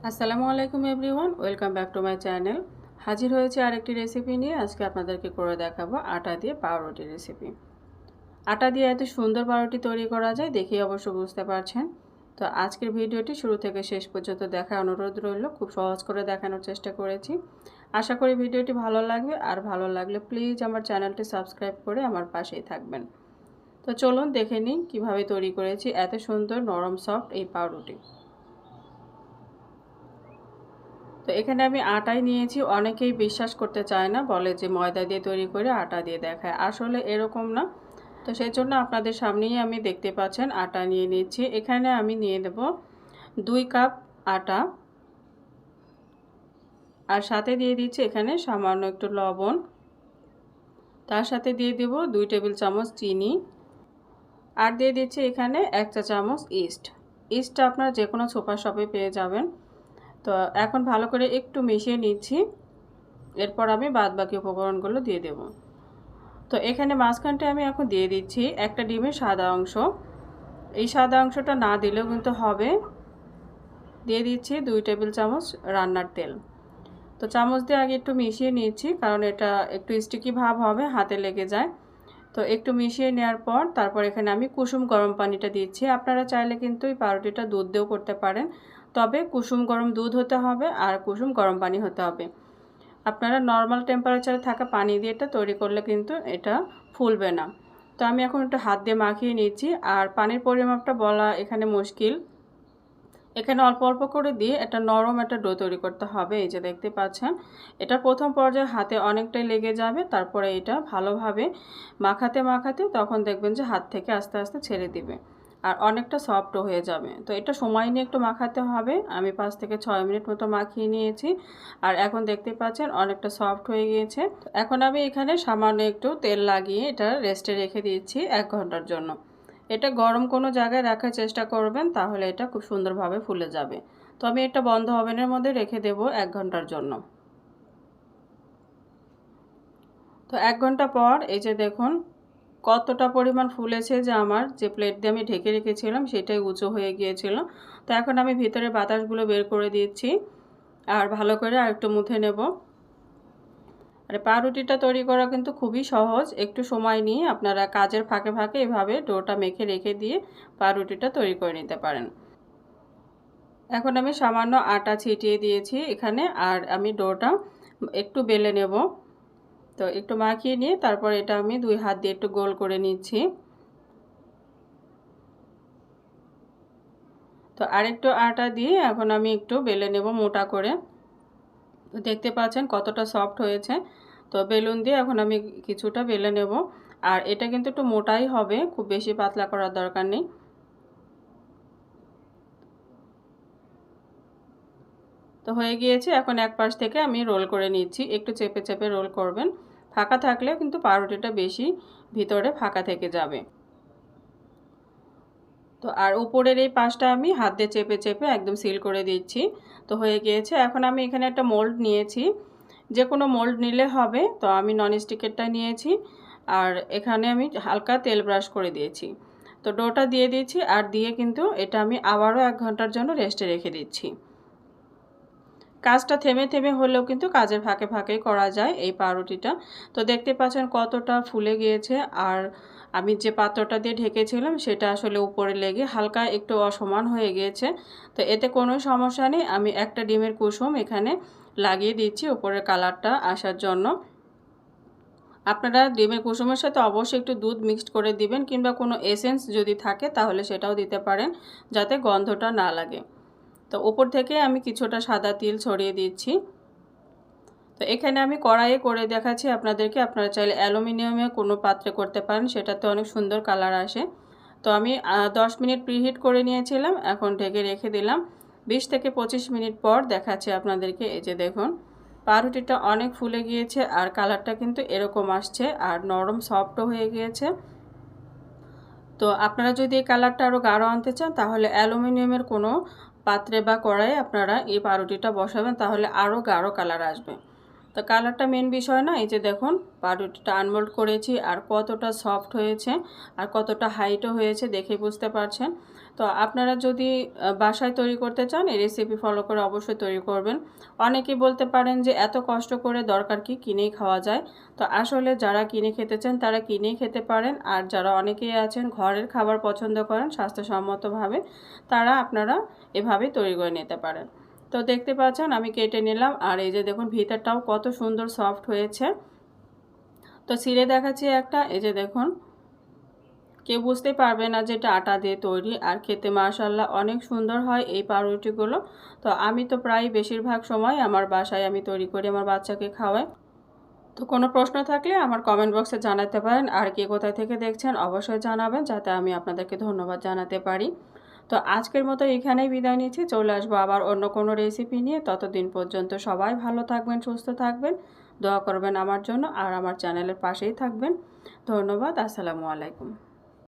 আসসালামু আলাইকুম everyone, welcome back to my channel. হাজির হয়েছে আরেকটি রেসিপি নিয়ে। আজকে আপনাদেরকে করে দেখাবো আটা দিয়ে পাউরুটি রেসিপি। আটা দিয়ে এত সুন্দর পাউরুটি তৈরি করা যায় দেখেই অবশ্য বুঝতে পারছেন। তো আজকের ভিডিওটি শুরু থেকে শেষ পর্যন্ত দেখার অনুরোধ রইল। খুব সহজ করে দেখানোর চেষ্টা করেছি। আশা করি ভিডিওটি ভালো লাগবে, আর ভালো লাগলে প্লিজ আমার চ্যানেলটি সাবস্ক্রাইব করে আমার পাশেই থাকবেন। তো চলুন দেখে নিই কীভাবে তৈরি করেছি এত সুন্দর নরম সফট এই পাউরুটি। তো এখানে আমি আটাই নিয়েছি। অনেকেই বিশ্বাস করতে চায় না, বলে যে ময়দা দিয়ে তৈরি করে আটা দিয়ে দেখায়। আসলে এরকম না। তো সেই জন্য আপনাদের সামনেই আমি দেখতে পাচ্ছেন আটা নিয়ে নিচ্ছি। এখানে আমি নিয়ে দেব 2 কাপ আটা, আর সাথে দিয়ে দিচ্ছি এখানে সামান্য একটু লবণ। তার সাথে দিয়ে দেব 2 টেবিল চামচ চিনি, আর দিয়ে দিচ্ছি এখানে 1 চা চামচ ইস্ট। ইস্টটা আপনারা যে কোনো সুপার শপে পেয়ে যাবেন। তো এখন ভালো করে একটু মিশিয়ে নিচ্ছি। এরপর আমি বাদবাকি উপকরণগুলো দিয়ে দেব। তো এখানে মাঝখানটা আমি এখন দিয়ে দিচ্ছি একটা ডিমের সাদা অংশ। এই সাদা অংশটা না দিলেও কিন্তু হবে। দিয়ে দিচ্ছি 2 টেবিল চামচ রান্নার তেল। তো চামচ দিয়ে আগে একটু মিশিয়ে নিচ্ছি, কারণ এটা একটু স্টিকি ভাব হবে, হাতে লেগে যায়। তো একটু মিশিয়ে নেওয়ার পর তারপর এখানে আমি কুসুম গরম পানিটা দিচ্ছি। আপনারা চাইলে কিন্তু এই পাউরুটিটা দুধ দিয়েও করতে পারেন, তবে কুসুম গরম দুধ হতে হবে আর কুসুম গরম পানি হতে হবে। আপনারা নর্মাল টেম্পারেচারে থাকা পানি দিয়ে এটা তৈরি করলে কিন্তু এটা ফুলবে না। তো আমি এখন একটু হাত দিয়ে মাখিয়ে নিচ্ছি, আর পানির পরিমাপটা বলা এখানে মুশকিল। এখানে অল্প অল্প করে দিয়ে একটা নরম একটা ডো তৈরি করতে হবে। এই যে দেখতে পাচ্ছেন, এটা প্রথম পর্যায়ে হাতে অনেকটাই লেগে যাবে। তারপরে এটা ভালোভাবে মাখাতে মাখাতে তখন দেখবেন যে হাত থেকে আস্তে আস্তে ছেড়ে দিবে, আর অনেকটা সফটও হয়ে যাবে। তো এটা সময় নিয়ে একটু মাখাতে হবে। আমি 5 থেকে 6 মিনিট মতো মাখিয়ে নিয়েছি, আর এখন দেখতে পাচ্ছেন অনেকটা সফট হয়ে গিয়েছে। এখন আমি এখানে সামান্য একটু তেল লাগিয়ে এটা রেস্টে রেখে দিয়েছি 1 ঘন্টার জন্য। এটা গরম কোনো জায়গায় রাখার চেষ্টা করবেন, তাহলে এটা খুব সুন্দরভাবে ফুলে যাবে। তো আমি এটা বন্ধ ওভেনের মধ্যে রেখে দেব 1 ঘন্টার জন্য। তো 1 ঘন্টা পর এই যে দেখুন কতটা পরিমাণ ফুলেছে, যে আমার যে প্লেট দিয়ে আমি ঢেকে রেখেছিলাম সেটাই উঁচু হয়ে গিয়েছিল। তো এখন আমি ভিতরে বাতাসগুলো বের করে দিচ্ছি, আর ভালো করে আরেকটু মুথে নেব। আর পাউরুটিটা তৈরি করা কিন্তু খুবই সহজ। একটু সময় নিয়ে আপনারা কাজের ফাঁকে ফাঁকে এভাবে ডোটা মেখে রেখে দিয়ে পাউরুটিটা তৈরি করে নিতে পারেন। এখন আমি সামান্য আটা ছিটিয়ে দিয়েছি এখানে, আর আমি ডোটা একটু বেলে নেব। তো একটু মাখিয়ে নিয়ে তারপর এটা আমি 2 হাত দিয়ে একটু গোল করে নিচ্ছি। তো আরেকটু আটা দিয়ে এখন আমি একটু বেলে নেব মোটা করে। তো দেখতে পাচ্ছেন কতটা সফট হয়েছে। তো বেলুন দিয়ে এখন আমি কিছুটা বেলে নেব, আর এটা কিন্তু একটু মোটাই হবে, খুব বেশি পাতলা করার দরকার নেই। তো হয়ে গিয়েছে। এখন এক পাশ থেকে আমি রোল করে নিচ্ছি। একটু চেপে চেপে রোল করবেন। ফাঁকা থাকলেও কিন্তু পাউরুটিটা বেশি ভিতরে ফাঁকা থেকে যাবে। তো আর উপরের এই পাশটা আমি হাত দিয়ে চেপে চেপে একদম সিল করে দিচ্ছি। তো হয়ে গিয়েছে। এখন আমি এখানে একটা মোল্ড নিয়েছি, যে কোনো মোল্ড নিলে হবে। তো আমি ননস্টিকেরটা নিয়েছি, আর এখানে আমি হালকা তেল ব্রাশ করে দিয়েছি। তো ডোটা দিয়ে দিচ্ছি, আর দিয়ে কিন্তু এটা আমি আবারও 1 ঘন্টার জন্য রেস্টে রেখে দিচ্ছি। কাজটা থেমে থেমে হলেও কিন্তু কাজের ফাঁকে ফাঁকেই করা যায় এই পাউরুটিটা। তো দেখতে পাচ্ছেন কতটা ফুলে গিয়েছে, আর আমি যে পাত্রটা দিয়ে ঢেকেছিলাম সেটা আসলে উপরে লেগে হালকা একটু অসমান হয়ে গিয়েছে। তো এতে কোনো সমস্যা নেই। আমি একটা ডিমের কুসুম এখানে লাগিয়ে দিচ্ছি উপরের কালারটা আসার জন্য। আপনারা ডিমের কুসুমের সাথে অবশ্যই একটু দুধ মিক্সড করে দিবেন, কিংবা কোনো এসেন্স যদি থাকে তাহলে সেটাও দিতে পারেন, যাতে গন্ধটা না লাগে। তো উপর থেকে আমি কিছুটা সাদা তিল ছড়িয়ে দিচ্ছি। তো এখানে আমি কড়াইয়ে করে দেখাচ্ছি আপনাদেরকে। আপনারা চাইলে অ্যালুমিনিয়ামে কোনো পাত্রে করতে পারেন, সেটাতে অনেক সুন্দর কালার আসে। তো আমি 10 মিনিট প্রিহিট করে নিয়েছিলাম, এখন ঢেকে রেখে দিলাম। 20 থেকে 25 মিনিট পর দেখাচ্ছি আপনাদেরকে। এই যে দেখুন পাউরুটিটা অনেক ফুলে গিয়েছে, আর কালারটা কিন্তু এরকম আসছে, আর নরম সফটও হয়ে গিয়েছে। তো আপনারা যদি এই কালারটা আরও গাঢ় আনতে চান, তাহলে অ্যালুমিনিয়ামের কোনো পাত্রে বা কড়াইয়ে আপনারা এই পাউরুটিটা বসাবেন, তাহলে আরও গাঢ় কালার আসবে। তো কালারটা মেন বিষয় না। এই যে দেখুন পাউরুটিটা আনমোল্ড করেছি আর কতটা সফট হয়েছে আর কতটা হাইটও হয়েছে দেখে বুঝতে পারছেন। তো আপনারা যদি বাসায় তৈরি করতে চান এই রেসিপি ফলো করে অবশ্যই তৈরি করবেন। অনেকেই বলতে পারেন যে এত কষ্ট করে দরকার কি, কিনেই খাওয়া যায়। তো আসলে যারা কিনে খেতে চান তারা কিনেই খেতে পারেন, আর যারা অনেকেই আছেন ঘরের খাবার পছন্দ করেন স্বাস্থ্যসম্মতভাবে, তারা আপনারা এভাবেই তৈরি করে নিতে পারেন। তো দেখতে পাচ্ছেন আমি কেটে নিলাম, আর এই যে দেখুন ভিতরটাও কত সুন্দর সফট হয়েছে। তো ছিঁড়ে দেখাচ্ছি একটা, এই যে দেখুন কেউ বুঝতেই পারবে না যে এটা আটা দিয়ে তৈরি, আর খেতে মাশাআল্লাহ অনেক সুন্দর হয় এই পাউরুটিগুলো। তো আমি তো প্রায় বেশিরভাগ সময় আমার বাসায় আমি তৈরি করি, আমার বাচ্চাকে খাওয়াই। তো কোনো প্রশ্ন থাকলে আমার কমেন্ট বক্সে জানাতে পারেন, আর কে কোথায় থেকে দেখছেন অবশ্যই জানাবেন যাতে আমি আপনাদেরকে ধন্যবাদ জানাতে পারি। তো আজকের মতো এখানেই বিদায় নিচ্ছি, চলে আসবো আবার অন্য কোনো রেসিপি নিয়ে। ততদিন পর্যন্ত সবাই ভালো থাকবেন, সুস্থ থাকবেন, দোয়া করবেন আমার জন্য, আর আমার চ্যানেলের পাশেই থাকবেন। ধন্যবাদ। আসসালামু আলাইকুম।